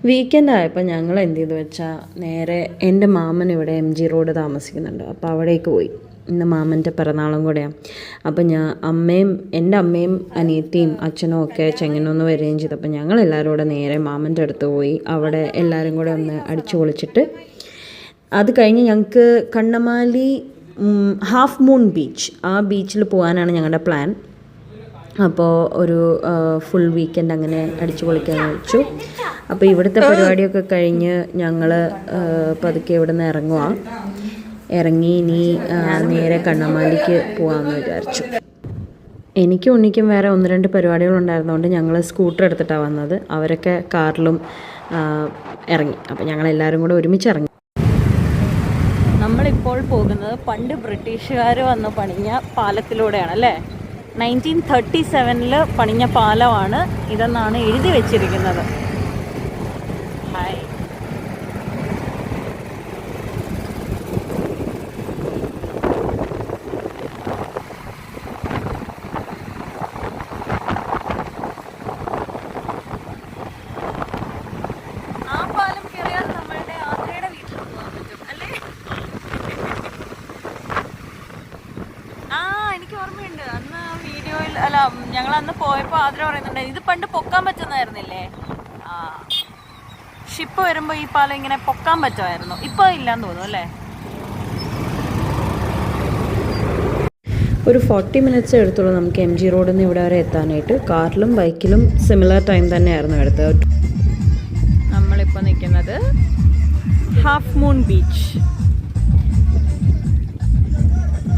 Weekend ആയപ്പോൾ ഞങ്ങൾ എന്ത് ചെയ്തു വെച്ചാൽ നേരെ എൻ്റെ മാമൻ ഇവിടെ MG റോഡ് താമസിക്കുന്നുണ്ട്. അപ്പോൾ അവിടേക്ക് പോയി. ഇന്ന് മാമൻ്റെ പിറന്നാളും കൂടെയാണ്. അപ്പോൾ എൻ്റെ അമ്മയും അനിയത്തിയും അച്ഛനും ഒക്കെ ചെങ്ങന്നൂന്ന് വരികയും ചെയ്തു. അപ്പോൾ ഞങ്ങളെല്ലാവരും കൂടെ നേരെ മാമൻ്റെ അടുത്ത് പോയി. അവിടെ എല്ലാവരും കൂടെ ഒന്ന് അടിച്ചു പൊളിച്ചിട്ട് അത് കഴിഞ്ഞ് ഞങ്ങൾക്ക് കണ്ണമാലി ഹാഫ് മൂൺ ബീച്ച്, ആ ബീച്ചിൽ പോകാനാണ് ഞങ്ങളുടെ പ്ലാൻ. അപ്പോൾ ഒരു ഫുൾ വീക്കെൻഡ് അങ്ങനെ അടിച്ചു പൊളിക്കാൻ വെച്ചു. അപ്പോൾ ഇവിടുത്തെ പരിപാടിയൊക്കെ കഴിഞ്ഞ് ഞങ്ങൾ പതുക്കെ ഇവിടെ നിന്ന് ഇറങ്ങി ഇനി നേരെ കണ്ണമാലിക്ക് പോകാമെന്ന് വിചാരിച്ചു. എനിക്കും ഉണ്ണിക്കും വേറെ 1-2 പരിപാടികളുണ്ടായിരുന്നതുകൊണ്ട് ഞങ്ങൾ സ്കൂട്ടർ എടുത്തിട്ടാണ് വന്നത്. അവരൊക്കെ കാറിലും ഇറങ്ങി. അപ്പോൾ ഞങ്ങളെല്ലാവരും കൂടെ ഒരുമിച്ച് ഇറങ്ങി. നമ്മളിപ്പോൾ പോകുന്നത് പണ്ട് ബ്രിട്ടീഷുകാർ വന്ന് പണിഞ്ഞ പാലത്തിലൂടെയാണ് അല്ലേ. 1937 പണിഞ്ഞ പാലമാണ് ഇതെന്നാണ് എഴുതി വെച്ചിരിക്കുന്നത്. ഹായ്. ആ പാലം കയറിയാൽ നമ്മളുടെ ആത്രയുടെ വീട്ടിൽ പോകാൻ പറ്റും അല്ലേ? എനിക്ക് ഓർമ്മയുണ്ട് അന്ന് വീഡിയോയിൽ, അല്ല ഞങ്ങൾ അന്ന് പോയപ്പോൾ ആദ്രം പറയുന്നുണ്ട് ഇത് പണ്ട് പൊക്കാൻ പറ്റുന്നതായിരുന്നില്ലേ. ഷിപ്പ് വരുമ്പോൾ ഈ പാലം ഇങ്ങനെ പൊക്കാൻ പറ്റുമായിരുന്നു. ഇപ്പോൾ ഇല്ലാന്ന് തോന്നുന്നു അല്ലേ. ഒരു 40 മിനിറ്റ്സ് എടുത്തുള്ളൂ നമുക്ക് MG റോഡിൽ നിന്ന് ഇവിടെ വരെ എത്താനായിട്ട്. കാറിലും ബൈക്കിലും സിമിലർ ടൈം തന്നെയായിരുന്നു എടുത്തത്. നമ്മളിപ്പോൾ നിൽക്കുന്നത് ഹാഫ് മൂൺ ബീച്ച്.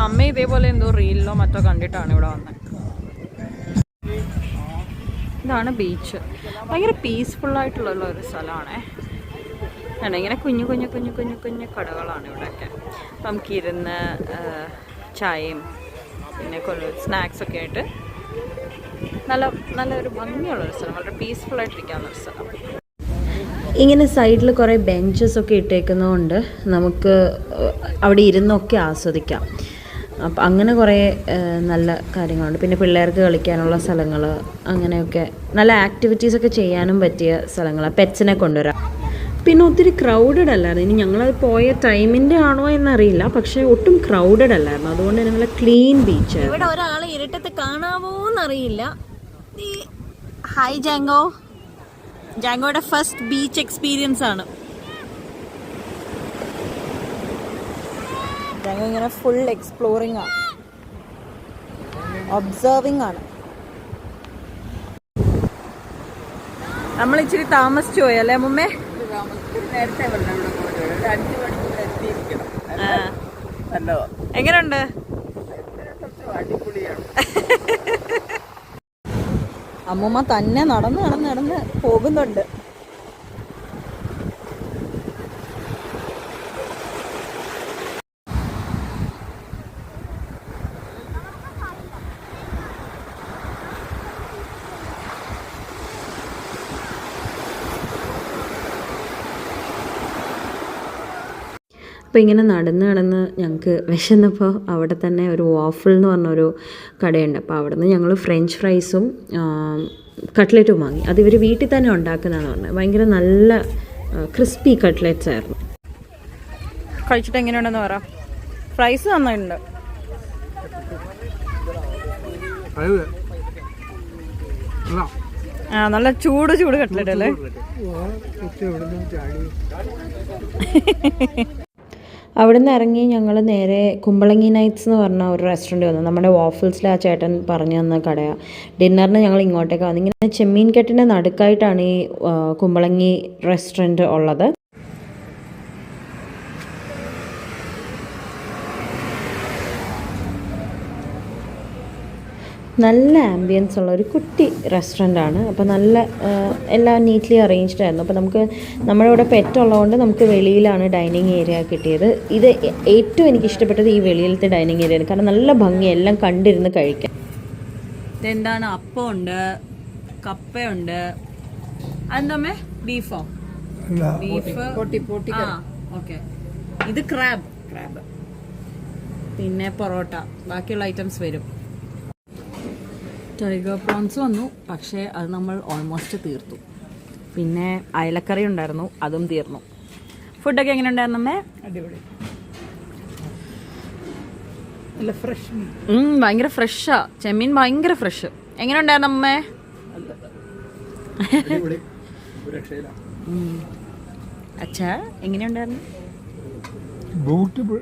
അമ്മ ഇതേപോലെ എന്തോ റീലിലോ മറ്റോ കണ്ടിട്ടാണ് ഇവിടെ വന്നത്. ഇതാണ് ബീച്ച്. ഭയങ്കര പീസ്ഫുള്ളായിട്ടുള്ള ഒരു സ്ഥലമാണേ. ഇങ്ങനെ കുഞ്ഞു കുഞ്ഞു കുഞ്ഞു കുഞ്ഞു കുഞ്ഞു കടകളാണ് ഇവിടെയൊക്കെ. നമുക്കിരുന്ന് ചായയും പിന്നെ കുറേ സ്നാക്സൊക്കെ ആയിട്ട് നല്ലൊരു ഭംഗിയുള്ളൊരു സ്ഥലം, വളരെ പീസ്ഫുള്ളായിട്ടിരിക്കാവുന്നൊരു സ്ഥലം. ഇങ്ങനെ സൈഡിൽ കുറേ ബെഞ്ചസൊക്കെ ഇട്ടേക്കുന്നതുകൊണ്ട് നമുക്ക് അവിടെ ഇരുന്നൊക്കെ ആസ്വദിക്കാം. അപ്പം അങ്ങനെ കുറേ നല്ല കാര്യങ്ങളുണ്ട്. പിന്നെ പിള്ളേർക്ക് കളിക്കാനുള്ള സ്ഥലങ്ങൾ, അങ്ങനെയൊക്കെ നല്ല ആക്ടിവിറ്റീസൊക്കെ ചെയ്യാനും പറ്റിയ സ്ഥലങ്ങളാണ്. പെറ്റ്സിനെ കൊണ്ടുവരാം. പിന്നെ ഒത്തിരി ക്രൗഡഡ് അല്ലായിരുന്നു. ഇനി ഞങ്ങളത് പോയ ടൈമിൻ്റെ ആണോ എന്നറിയില്ല, പക്ഷേ ഒട്ടും ക്രൗഡഡ് അല്ലായിരുന്നു. അതുകൊണ്ട് തന്നെ നല്ല ക്ലീൻ ബീച്ച്. ഇവിടെ ഒരാളെ ഇരുട്ടത്ത് കാണാവോ എന്നറിയില്ല. Hi Jango. ജാങ്കോയുടെ ഫസ്റ്റ് ബീച്ച് എക്സ്പീരിയൻസ് ആണ്. ജാങ്കോ ഇങ്ങനെ ഫുൾ എക്സ്പ്ലോറിംഗ് ആണ്, ഒബ്സർവിംഗ് ആണ്. നമ്മൾ ഇച്ചിരി താമസിച്ചു പോയി അല്ലേ മുമ്മേ? എങ്ങനെയുണ്ട്? അമ്മൂമ്മ തന്നെ നടന്ന് പോകുന്നുണ്ട്. അപ്പോൾ ഇങ്ങനെ നടന്ന് ഞങ്ങൾക്ക് വിശന്നപ്പോൾ അവിടെ തന്നെ ഒരു വാഫിൾ എന്ന് പറഞ്ഞൊരു കടയുണ്ട്. അപ്പോൾ അവിടെ നിന്ന് ഞങ്ങൾ ഫ്രഞ്ച് ഫ്രൈസും കട്ട്ലറ്റും വാങ്ങി. അത് ഇവർ വീട്ടിൽ തന്നെ ഉണ്ടാക്കുന്നതെന്ന് പറഞ്ഞത്. ഭയങ്കര നല്ല ക്രിസ്പി കട്ട്ലറ്റ്സ് ആയിരുന്നു. കഴിച്ചിട്ട് എങ്ങനെയുണ്ടെന്ന് പറ. ഫ്രൈസ് നന്നായിട്ടുണ്ട്. നല്ല ചൂട് കട്ട്ലറ്റ് അല്ലേ. അവിടെ നിന്ന് ഇറങ്ങി ഞങ്ങൾ നേരെ കുമ്പളങ്ങി നൈറ്റ്സ് എന്ന് പറഞ്ഞ ഒരു റെസ്റ്റോറൻറ്റ് വന്നു. നമ്മുടെ വാഫിൾസിലെ ആ ചേട്ടൻ പറഞ്ഞു തന്ന കടയാണ്. ഡിന്നറിന് ഞങ്ങൾ ഇങ്ങോട്ടേക്ക് വന്നു. ഇങ്ങനെ ചെമ്മീൻ കെട്ടിൻ്റെ നടുക്കായിട്ടാണ് ഈ കുമ്പളങ്ങി റെസ്റ്റോറൻറ്റ് ഉള്ളത്. നല്ല ആംബിയൻസ് ഉള്ള ഒരു കുട്ടി റെസ്റ്റോറൻ്റാണ്. അപ്പോൾ നല്ല എല്ലാം നീറ്റ്ലി അറേഞ്ച്ഡ് ആയിരുന്നു. അപ്പോൾ നമ്മുടെ ഇവിടെ പെറ്റ് ഉള്ളതുകൊണ്ട് നമുക്ക് വെളിയിലാണ് ഡൈനിങ് ഏരിയ കിട്ടിയത്. ഇത് ഏറ്റവും എനിക്ക് ഇഷ്ടപ്പെട്ടത് ഈ വെളിയിലത്തെ ഡൈനിങ് ഏരിയയാണ്. കാരണം നല്ല ഭംഗി, എല്ലാം കണ്ടിരുന്ന് കഴിക്കാം. ഇതെന്താണ്? അപ്പമുണ്ട്, കപ്പയുണ്ട്, അതെന്താ ബീഫോ? ബീഫ്. ഓക്കെ. ഇത് ക്രാബ്. പിന്നെ പൊറോട്ട, ബാക്കിയുള്ള ഐറ്റംസ് വരും. ടൈഗർ പ്രോൺസ് വന്നു, പക്ഷേ അത് നമ്മൾ ഓൾമോസ്റ്റ് തീർത്തു. പിന്നെ അയലക്കറി ഉണ്ടായിരുന്നു, അതും തീർന്നു. ഫുഡൊക്കെ എങ്ങനെ ഉണ്ടായിരുന്നു അമ്മേ? അടിപൊളി, നല്ല ഫ്രഷ്. ഭയങ്കര ഫ്രഷാ ചെമ്മീൻ, ഭയങ്കര ഫ്രഷ്. എങ്ങനെ ഉണ്ടായിരുന്നു അമ്മേ? അച്ഛാ എങ്ങനെയുണ്ടായിരുന്നു? ബ്യൂട്ടിഫുൾ.